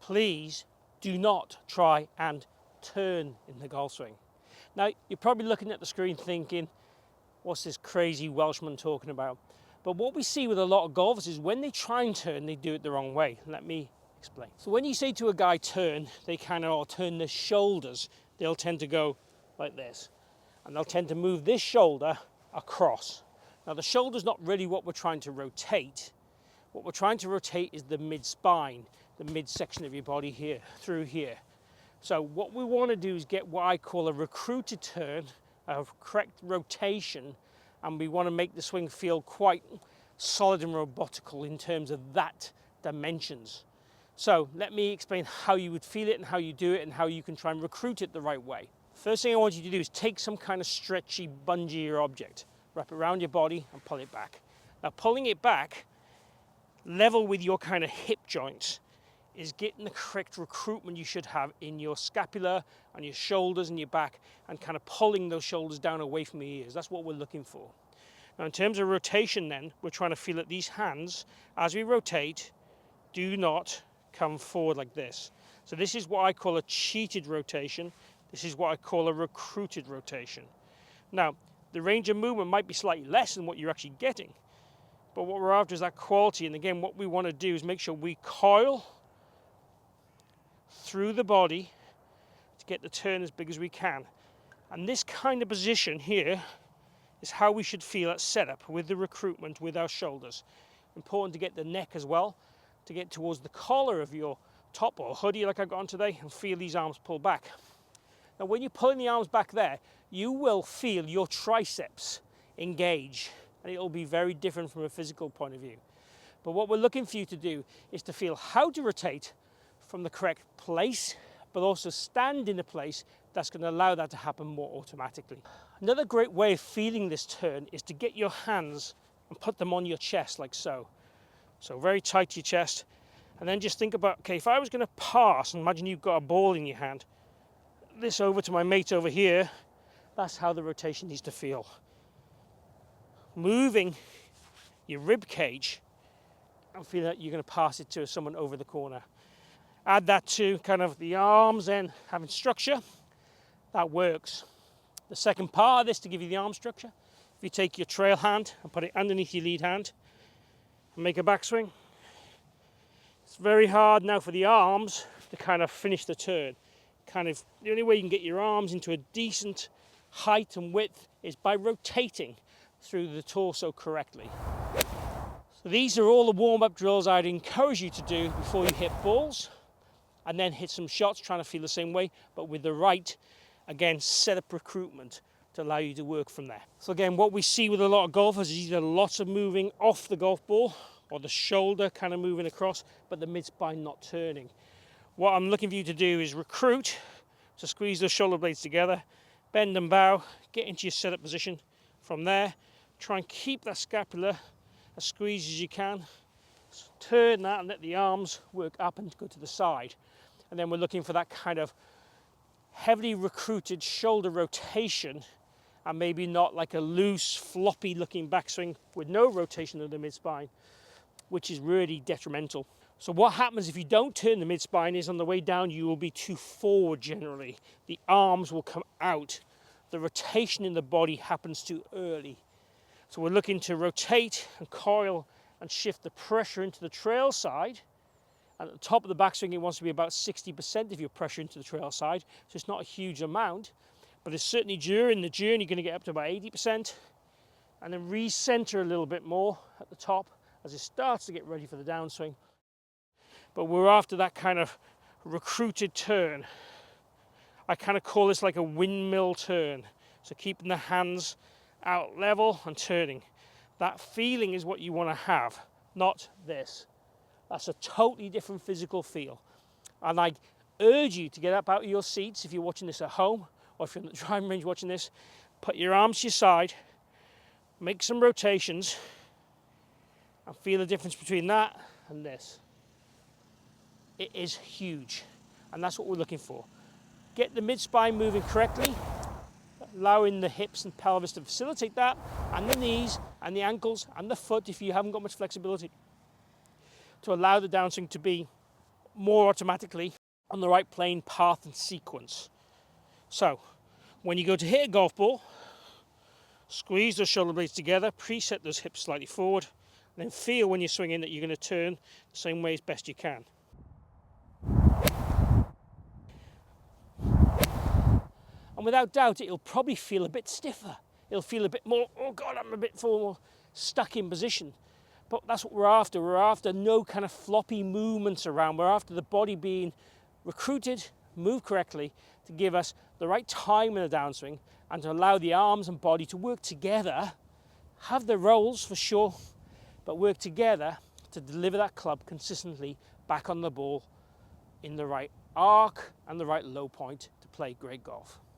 please do not try and turn in the golf swing. Now, you're probably looking at the screen thinking, what's this crazy Welshman talking about? But what we see with a lot of golfers is when they try and turn, they do it the wrong way. Let me explain. So when you say to a guy turn, they kind of all turn their shoulders. They'll tend to go like this. And they'll tend to move this shoulder across. Now the shoulder's not really what we're trying to rotate. What we're trying to rotate is the mid-spine, the midsection of your body here, through here. So what we want to do is get what I call a recruited turn, a correct rotation, and we want to make the swing feel quite solid and robotical in terms of that dimensions. So let me explain how you would feel it and how you do it and how you can try and recruit it the right way. First thing I want you to do is take some kind of stretchy, bungier object, wrap it around your body and pull it back. Now pulling it back, level with your kind of hip joints, is getting the correct recruitment you should have in your scapula and your shoulders and your back, and kind of pulling those shoulders down away from the ears. That's what we're looking for. Now in terms of rotation then, we're trying to feel that these hands, as we rotate, do not come forward like this. So this is what I call a cheated rotation. This is what I call a recruited rotation. Now, the range of movement might be slightly less than what you're actually getting, but what we're after is that quality. And again, what we want to do is make sure we coil through the body to get the turn as big as we can. And this kind of position here is how we should feel at setup with the recruitment with our shoulders. Important to get the neck as well, to get towards the collar of your top or hoodie like I've got on today, and feel these arms pull back. Now when you're pulling the arms back there, you will feel your triceps engage, and it'll be very different from a physical point of view. But what we're looking for you to do is to feel how to rotate from the correct place, but also stand in a place that's going to allow that to happen more automatically. Another great way of feeling this turn is to get your hands and put them on your chest like so. So very tight to your chest, and then just think about, okay, if I was going to pass, and imagine you've got a ball in your hand, this over to my mate over here, that's how the rotation needs to feel. Moving your rib cage and feel that you're going to pass it to someone over the corner. Add that to kind of the arms and having structure. That works. The second part of this to give you the arm structure, if you take your trail hand and put it underneath your lead hand and make a backswing, it's very hard now for the arms to kind of finish the turn. Kind of the only way you can get your arms into a decent height and width is by rotating through the torso correctly. So these are all the warm-up drills I'd encourage you to do before you hit balls, and then hit some shots trying to feel the same way, but with the right, again, setup recruitment to allow you to work from there. So again, what we see with a lot of golfers is either lots of moving off the golf ball or the shoulder kind of moving across, but the mid-spine not turning. What I'm looking for you to do is recruit, so squeeze those shoulder blades together, bend and bow, get into your setup position. From there, try and keep that scapula as squeezed as you can. Turn that and let the arms work up and go to the side. And then we're looking for that kind of heavily recruited shoulder rotation, and maybe not like a loose, floppy looking backswing with no rotation of the mid-spine, which is really detrimental. So what happens if you don't turn the mid-spine is on the way down you will be too forward generally. The arms will come out. The rotation in the body happens too early. So we're looking to rotate and coil and shift the pressure into the trail side. And at the top of the backswing, it wants to be about 60% of your pressure into the trail side. So it's not a huge amount, but it's certainly during the journey going to get up to about 80%. And then recenter a little bit more at the top as it starts to get ready for the downswing. But we're after that kind of recruited turn. I kind of call this like a windmill turn. So keeping the hands out level and turning. That feeling is what you want to have, not this. That's a totally different physical feel. And I urge you to get up out of your seats if you're watching this at home, or if you're in the driving range watching this, put your arms to your side, make some rotations, and feel the difference between that and this. It is huge, and that's what we're looking for. Get the mid-spine moving correctly, allowing the hips and pelvis to facilitate that, and the knees and the ankles and the foot if you haven't got much flexibility, to allow the downswing to be more automatically on the right plane, path and sequence. So when you go to hit a golf ball, squeeze those shoulder blades together, preset those hips slightly forward, and then feel when you're swinging that you're going to turn the same way as best you can. And without doubt, it'll probably feel a bit stiffer. It'll feel a bit more, oh God, I'm a bit more stuck in position. But that's what we're after. We're after no kind of floppy movements around. We're after the body being recruited, moved correctly to give us the right time in the downswing and to allow the arms and body to work together, have their roles for sure, but work together to deliver that club consistently back on the ball in the right arc and the right low point to play great golf.